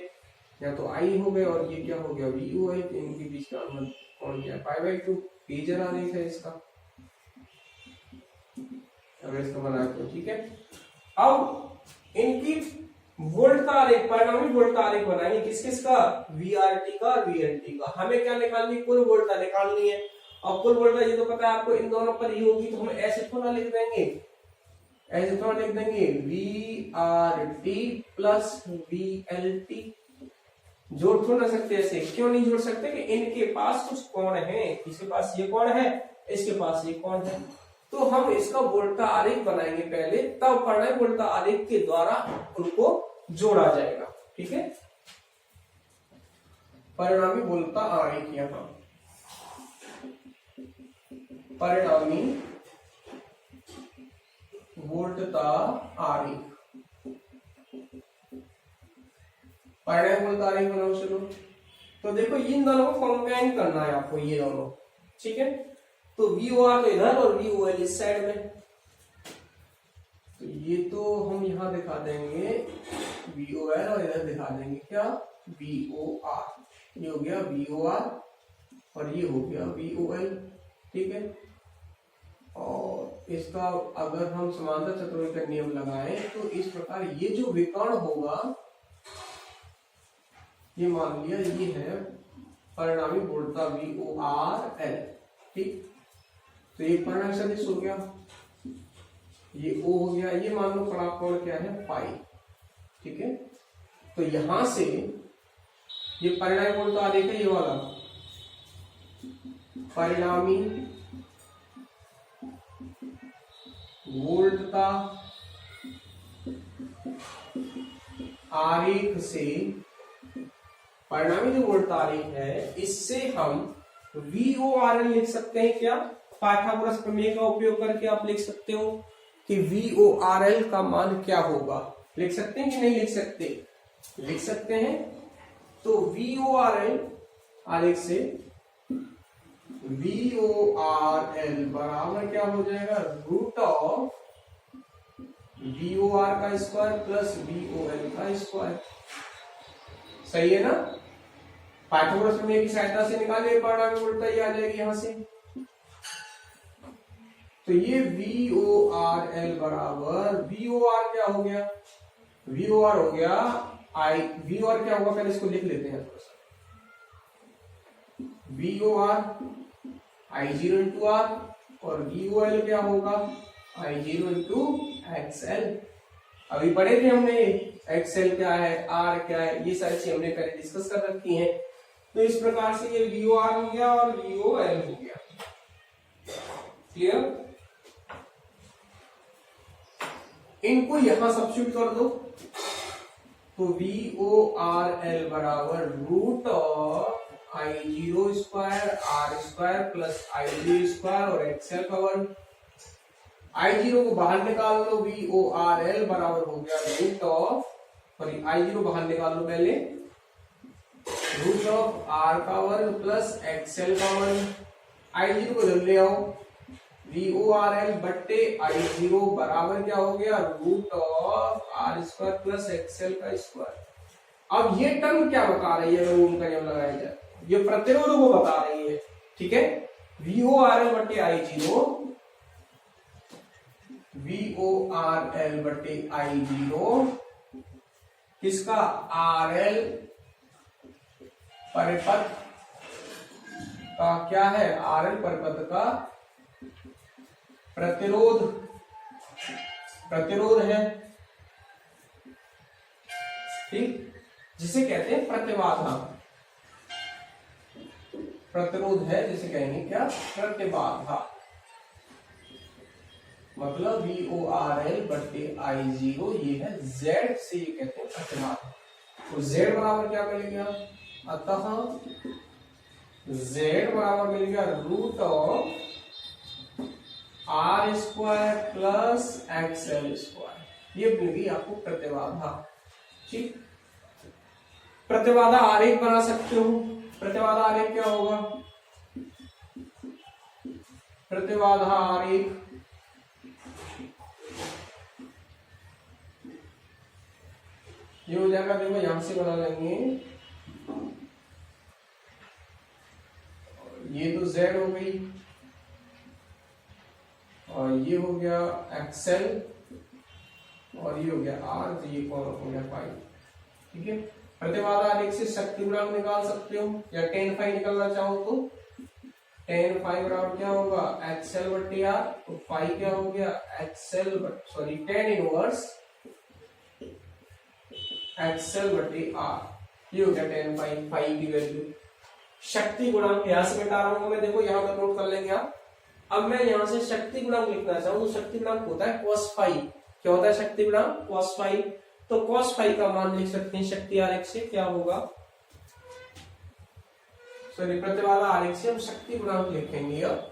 या तो I हो गया और ये क्या हो गया VOL, इनके बीच का अनुपात कौन क्या है पाई बाई 2, फेजर आरेख है इसका, अगर इसका बना के, ठीक है। अब इनकी वोल्ट का आरेख, परिणामी वोल्ट का आरेख बनाएंगे, किस किस का, VRT का और VLT का। हमें क्या निकालनी, कुल वोल्टता निकालनी है। अब कुल वोल्टता ये तो पता है आपको, इन दोनों पर ही होगी, तो हम ऐसे थोड़ा लिख देंगे, ऐसे थोड़ा लिख देंगे VRT प्लस VLT, जोड़ थोड़ा ना सकते ऐसे, क्यों नहीं जोड़ सकते कि इनके पास कुछ कोण है, इसके पास ये कोण है, इसके पास ये कोण है, तो हम इसका वोल्टता आरेख बनाएंगे पहले, तब परिणामी वोल्टता आरेख के द्वारा उनको जोड़ा जाएगा, ठीक है। परिणामी वोल्टता आरेख, यहां परिणामी वोल्टता आरेख, परिणामी वोल्टता आरेख बनाओ। चलो, तो देखो इन दोनों को कंबाइन करना है आपको, ये दोनों, ठीक है। तो VOR तो इधर और VOL इस साइड में, तो ये तो हम यहां दिखा देंगे VOL और इधर दिखा देंगे क्या VOR, ये हो गया VOR और ये हो गया VOL, ठीक है। और इसका अगर हम समांतर चतुर्भुज का नियम लगाएं तो इस प्रकार ये जो विकर्ण होगा, ये मान लिया ये है परिणामी वोल्टता VORL, ठीक। तो ये परिणामी सदिश हो गया, ये O हो गया, ये मान लो पराकोण क्या है पाई, ठीक है। तो यहां से ये परिणामी वोल्टता आरेख है, ये वाला परिणामी वोल्टता आरेख से, परिणामी जो वोल्टता आरेख है इससे हम VORL लिख सकते हैं क्या, पाइथागोरस प्रमेय का उपयोग करके आप लिख सकते हो कि VORL का मान क्या होगा, लिख सकते हैं कि नहीं लिख सकते, लिख सकते हैं। तो VORL आरेख से VORL बराबर क्या हो जाएगा, रूट ऑफ VOR का स्क्वायर प्लस VOL का स्क्वायर, सही है ना। पाइथागोरस प्रमेय की सहायता से निकाले परिणामी वोल्टता ये आ जाएगी यहां से। तो ये VORL बराबर, VOR क्या हो गया, VOR हो गया VOR क्या होगा, पहले इसको लिख लेते हैं थोड़ा सा, VOR I0 इंटू R और VOL क्या होगा I0 इंटू XL। अभी पढ़े थे हमने XL क्या है, R क्या है, ये सारी चीजें हमने पहले डिस्कस कर रखी हैं। तो इस प्रकार से ये VOR हो गया और VOL हो गया, क्लियर। इनको यहां सब्स्टिट्यूट कर दो, तो VORL बराबर root of I0 square R square plus I0 square और XL का वर्ग। I0 को बाहर निकाल लो, VORL बराबर हो गया रूट ऑफ, सॉरी I0 बाहर निकाल लो पहले, रूट ऑफ R का वर्ग प्लस XL का वर्ग। I0 को इधर ले आओ, VORL बट्टे I0 बराबर क्या हो गया, root of R square plus XL का स्क्वायर। अब ये टर्म क्या बता रही है, अगर ओम का नियम लगाया जाए, ये प्रतिरोध को बता रही है, ठीक है। VORL बट्टे I0, VORL बट्टे I0 किसका, RL परिपथ का क्या है, RL परिपथ का प्रतिरोध है, ठीक, जिसे कहते हैं प्रतिबाधा। प्रतिरोध है जिसे कहेंगे क्या, प्रतिबाधा। मतलब VORL बट्टे I0 ये है Z से, ये कहते हैं प्रतिबाधा। तो Z बराबर क्या मिल गया, अतः Z बराबर मिल गया root of R square plus XL square. ये मिल गई आपको प्रतिबाधा, ठीक। प्रतिबाधा आरेख बना सकते हो। प्रतिबाधा आरेख क्या होगा, प्रतिबाधा आरेख ये हो जाएगा, देखो यहां से बना लेंगे, ये तो Z हो गई और ये हो गया XL और ये हो गया R, तो ये कौन हो गया पाई, ठीक है। प्रतिबाधा आरेख से शक्ति गुणांक निकाल सकते हो, या tan फाई निकालना चाहो तो tan फाई बराबर क्या होगा, XL बट्टे R, तो फाई क्या हो गया, tan इनवर्स XL बट्टे R, ये हो गया tan फाई, फाई की वैल्यू। शक्ति गुणांक यहां से मिटा रहा हूं मैं, देखो यहां पर नोट कर लेंगे आप। अब मैं यहां से शक्ति गुणांक लिखना चाहूँ, तो शक्ति गुणांक होता है cos फाई। क्या होता है शक्ति गुणांक, cos फाई। तो cos फाई का मान लिख सकते हैं शक्ति आरेख से, क्या होगा, सॉरी प्रतिबाधा आरेख से हम शक्ति गुणांक लिखेंगे। अब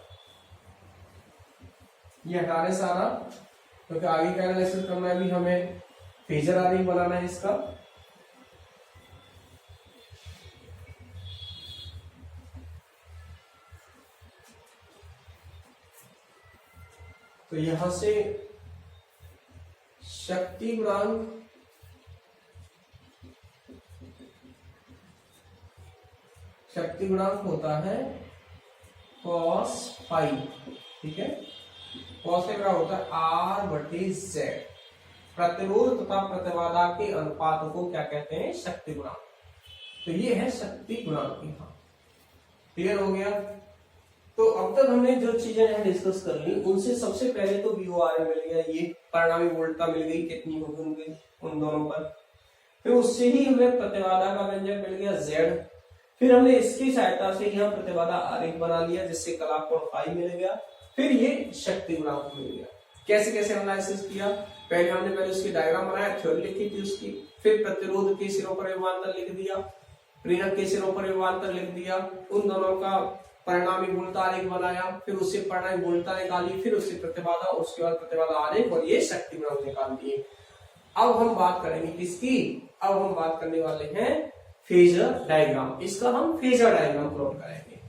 ये हटा रहे सारा, क्योंकि आगे का एनालिसिस करना है, भी हमें फेजर आरेख बनाना है इसका। तो यहां से शक्ति गुणांक होता है cos फाई, ठीक है। cos का क्या होता है, R बटे Z। प्रतिरोध तथा प्रतिबाधा के अनुपात को क्या कहते हैं, शक्ति गुणांक। तो ये है शक्ति गुणांक, यहाँ क्लियर हो गया। तो अब तक हमने जो चीजें यहाँ डिस्कस कर ली, उनसे सबसे पहले तो VORL मिल गया, ये परिणामी वोल्टता मिल गई, कितनी होगी उन दोनों पर। फिर उससे ही हमें प्रतिबाधा का व्यंजक मिल गया Z। फिर हमने इसकी सहायता से यहाँ प्रतिबाधा आरेख बना लिया, जिससे कलाप कोण फाई मिल गया। फिर ये शक्ति गुणांक मिल गया। कैसे कैसे एनालिसिस किया, पहले हमने उसकी डायग्राम बनाया, थ्योरी लिखी थी उसकी, फिर प्रतिरोध के सिरों पर विभवांतर लिख दिया, प्रेरक के सिरों पर विभवांतर लिख दिया, उन दोनों का परिणामी वोल्टता आरेख बनाया, फिर उससे परिणामी वोल्टता निकाली, फिर उससे प्रतिबाधा, उसके बाद प्रतिबाधा आरेख, और ये शक्ति गुणांक निकाल दिए। अब हम बात करेंगे किसकी, अब हम बात करने वाले हैं फेजर डायग्राम। इसका हम फेजर डायग्राम प्लॉट करेंगे।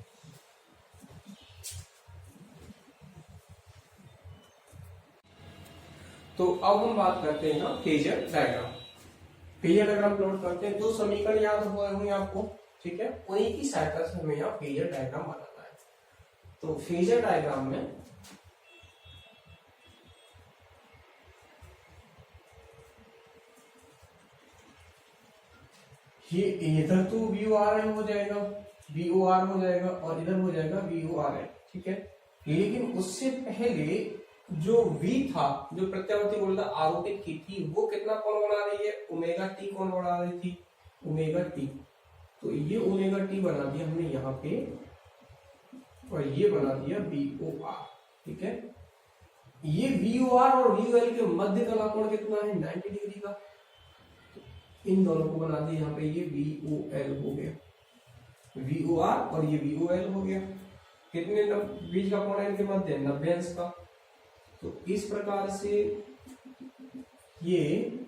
तो अब हम बात करते हैं ना phasor diagram. Phasor diagram plot करते हैं, जो समीकरण याद हुए होंगे आपको, ठीक है, उन्हीं की सहायता से हमें यहाँ फेजर डायग्राम बनाना है। तो फेजर डायग्राम में ये इधर तो VORL हो जाएगा, VOR हो जाएगा, और इधर हो जाएगा VORL, ठीक है। लेकिन उससे पहले जो V था, जो प्रत्यावर्ती वोल्टता आरोपित की थी, वो कितना कोण बना रही है, ओमेगा टी कोण बना रही थी, ओमेगा टी। तो ये ओमेगा टी बना दिया हमने यहाँ पे, और ये बना दिया VOR, ठीक है। ये VOR और VOL के मध्य का कोण कितना है, 90 डिग्री का। इन दोनों को बना दिया यहाँ पे, ये VOL हो गया, VOR और ये VOL हो गया। कितने बीच का कोण है इनके मध्य, 90 अंश का। तो इस प्रकार से ये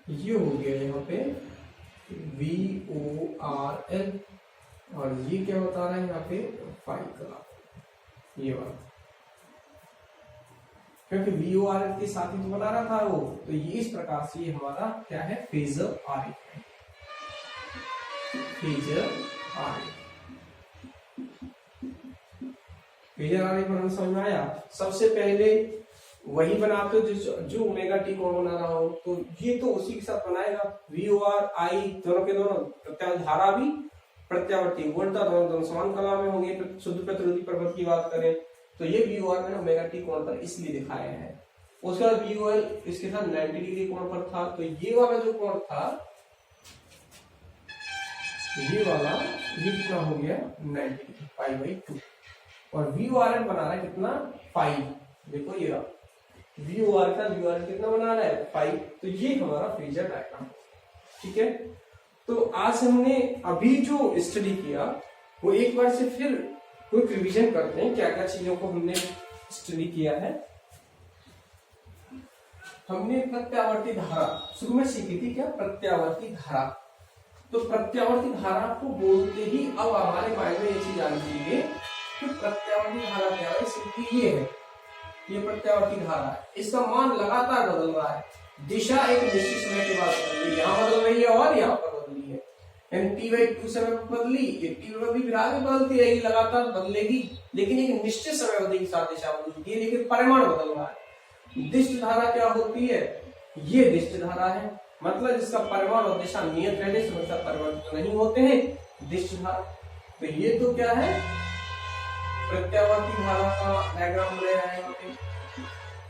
हो गया यहाँ पे VORL, और ये क्या बता रहा है यहाँ पे फाई ग्राफ, ये वाला, क्योंकि VOR के साथ ही तो बना रहा था वो, तो ये इस प्रकार से ये हमारा क्या है, फेजर आरेख है, फेजर आरेख। फेजर आरेख पर समझ में आया। सबसे पहले वही बनाते हो जो ओमेगा टी कोण बना रहा हो, तो ये तो उसी के साथ बनाएगा। VOR I दोनों के दोनों प्रत्यावर्ती धारा भी प्रत्यावर्ती वोल्टा दोनों समान कला में होंगे। शुद्ध प्रतिरोधी प्रपथ की बात करें तो ये VOR मैंने ओमेगा टी कोण पर इसलिए दिखाया है। उसके बाद VOL इसके साथ 90 डिग्री कोण पर था, तो ये वाला जो कोण था, ये वाला ये कितना हो गया 90 डिग्री, π/2। और VOR बना रहा है कितना 5, देखो ये VOR कितना बना रहा है 5, तो ये हमारा फेजर डायग्राम, ठीक है। तो आज हमने अभी जो स्टडी किया वो एक बार से फिर क्विक रिवीजन करते हैं, क्या क्या चीजों को हमने स्टडी किया है। हमने प्रत्यावर्ती धारा शुरू में सीखी थी, क्या प्रत्यावर्ती धारा। तो प्रत्यावर्ती धारा को बोलते ही अब हमारे माइंड में ये चीज आनी चाहिए कि प्रत्यावर्ती धारा क्या है, सिंपली ये है, ये प्रत्यावर्ती धारा है, इसका मान लगातार बदल रहा है, दिशा एक निश्चित समय के बाद बदल रही है, यहाँ बदल रही है और यहाँ पर बदल रही है, t/2 समय पर बदली, ये t बदली फिर आगे बदलती रहेगी, लगातार बदलेगी, लेकिन एक निश्चित समय अवधि के साथ दिशा बदलती है, लेकिन परिमाण बदल रहा है। दिष्ट धारा क्या होती है, ये दिष्ट धारा है, मतलब जिसका परिमाण और दिशा नियत रहने से हमेशा परिवर्तित नहीं होते हैं, दिष्ट धारा। तो ये तो क्या है, प्रत्यावर्ती धारा का डायग्राम बनाया है यहाँ पे।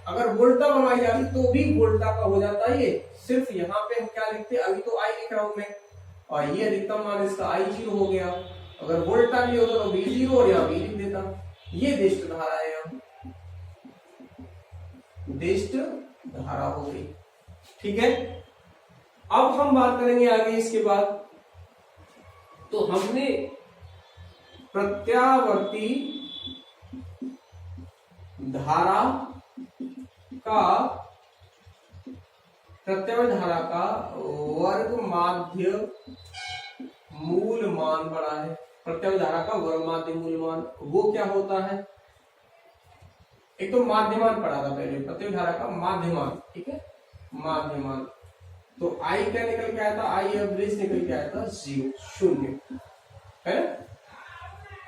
अगर वोल्टा बनाई जाती तो भी वोल्टा का हो जाता है, ये सिर्फ यहाँ पे हम क्या लिखते हैं, अभी तो I लिख रहा हूं मैं, और ये अधिकतम मान इसका I0 हो गया। अगर वोल्टा भी होता तो V0 और यहाँ V लिख देता। ये दिष्ट धारा है, यहाँ दिष्ट धारा हो गई, ठीक है। अब हम बात करेंगे आगे इसके बाद। तो हमने प्रत्यावर्ती धारा का वर्ग माध्य मूल मान पढ़ा है। प्रत्यावर्ती धारा का वर्ग माध्य मूल मान वो क्या होता है, एक तो माध्यमान पढ़ा था पहले, प्रत्यावर्ती धारा का माध्यमान, ठीक है, माध्यमान। तो I क्या निकल के आया था, I एवरेज निकल के आया था 0, 0 है।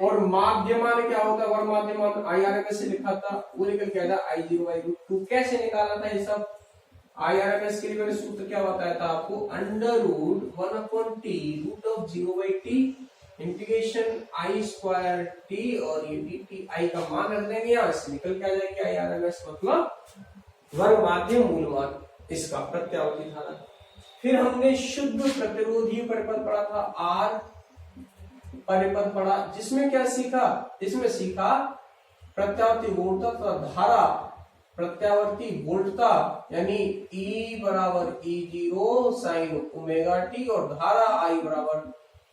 और माध्यमान क्या होता है, वर्ग माध्यमान IRMS से लिखा था, वो निकल के आया था I0/√2। कैसे निकाला था ये सब, IRMS के लिए मैंने सूत्र क्या बताया था आपको, √1/t√0/t इंटीग्रेशन I²t और ये dt I का मान रख देंगे, यहाँ से निकल के आ जाएगा IRMS, मतलब वर्ग माध्य मूल मान इसका प्रत्यावर्ती धारा। फिर हमने शुद्ध प्रतिरोधी परिपथ पढ़ा था, R परिपथ पढ़ा, जिसमें क्या सीखा, इसमें सीखा प्रत्यावर्ती वोल्टता तथा धारा प्रत्यावर्ती वोल्टता, यानी E बराबर E0 sin ओमेगा टी और धारा I बराबर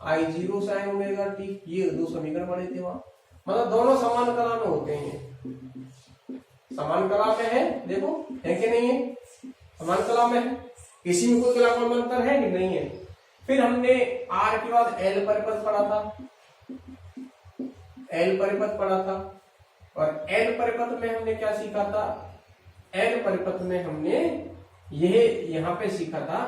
I0 sin ओमेगा टी, ये दो समीकरण पढ़े थे वहां। मतलब दोनों समान कला में होते हैं, समान कला में है, देखो है कि नहीं है, समान कला में है, किसी में कोई कलाक्रम अंतर है कि नहीं है। फिर हमने R के बाद L परिपथ पढ़ा था, L परिपथ पढ़ा था, और L परिपथ में हमने क्या सीखा था, L परिपथ में हमने यह यहाँ पे सीखा था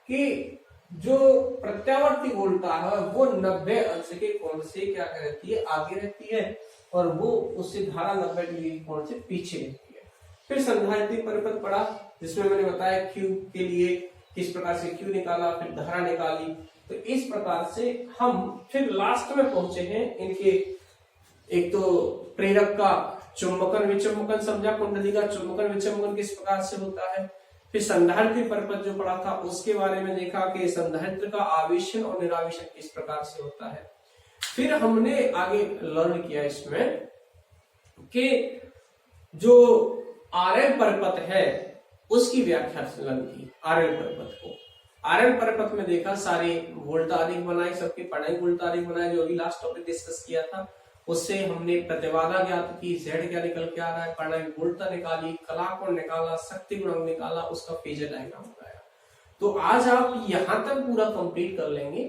कि जो प्रत्यावर्ती वोल्टता है वो 90 अंश के कोण से क्या रहती है, आगे रहती है, और वो उससे धारा 90 डिग्री कोण से पीछे रहती है। फिर संधारित्री परिपथ पढ़ा, जिसमें मैंने बताया Q के लिए किस प्रकार से Q निकाला, फिर धारा निकाली। तो इस प्रकार से हम फिर लास्ट में पहुंचे हैं इनके, एक तो प्रेरक का चुंबकन विचुंबकन समझा, कुंडली का चुंबकन विचुंबकन किस प्रकार से होता है। फिर संधारित्री परिपथ जो पढ़ा था उसके बारे में देखा कि संधारित्र का आवेशन और निरावेशन किस प्रकार से होता है। फिर हमने आगे लर्न किया इसमें कि जो RL परिपथ है उसकी व्याख्या लर्न की, RL परिपथ को। RL परिपथ में देखा सारे वोल्टाधिक बनाए, सबके परिणामी वोल्टाधिक बनाए, जो अभी लास्ट टॉपिक डिस्कस किया था। उससे हमने प्रतिबाधा ज्ञात की, Z क्या निकल के आ रहा है, परिणामी वोल्टता निकाली, कला कोण निकाला, शक्ति गुणांक निकाला, उसका फेजर डायग्राम बनाया। तो आज आप यहां तक पूरा कंप्लीट कर लेंगे।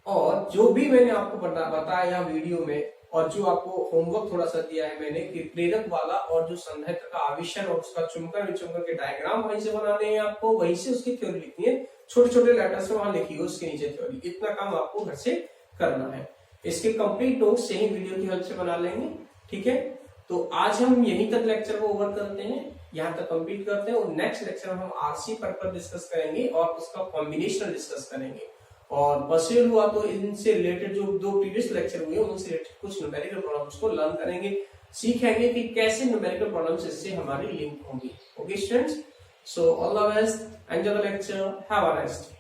और जो भी मैंने आपको बताया वीडियो में और जो आपको होमवर्क थोड़ा सा दिया है मैंने कि प्रेरक वाला और जो संधारित्र का आवेशन और उसका चुंबकन विचुंबकन के डायग्राम वहीं से बनाने हैं आपको, वहीं से उसकी थ्योरी लिखनी है, छोटे छोटे लेटर्स में वहां लिखी है उसके नीचे थ्योरी। इतना काम आपको घर से करना है। इसके कंप्लीट नोट्स यही वीडियो की हेल्प से बना लेंगे, ठीक है। तो आज हम यहीं तक लेक्चर को ओवर करते हैं, यहाँ तक कंप्लीट करते हैं और नेक्स्ट लेक्चर में हम आरसी पर्पल डिस्कस करेंगे और उसका कॉम्बिनेशन डिस्कस करेंगे। और पॉसिबल हुआ तो इनसे रिलेटेड जो 2 प्रीवियस लेक्चर हुए उनसे रिलेटेड कुछ न्यूमेरिकल प्रॉब्लम्स को लर्न करेंगे, सीखेंगे कि कैसे न्यूमेरिकल प्रॉब्लम्स इससे हमारी लिंक होंगी। Okay students, so all the best, enjoy the lecture, have a nice day.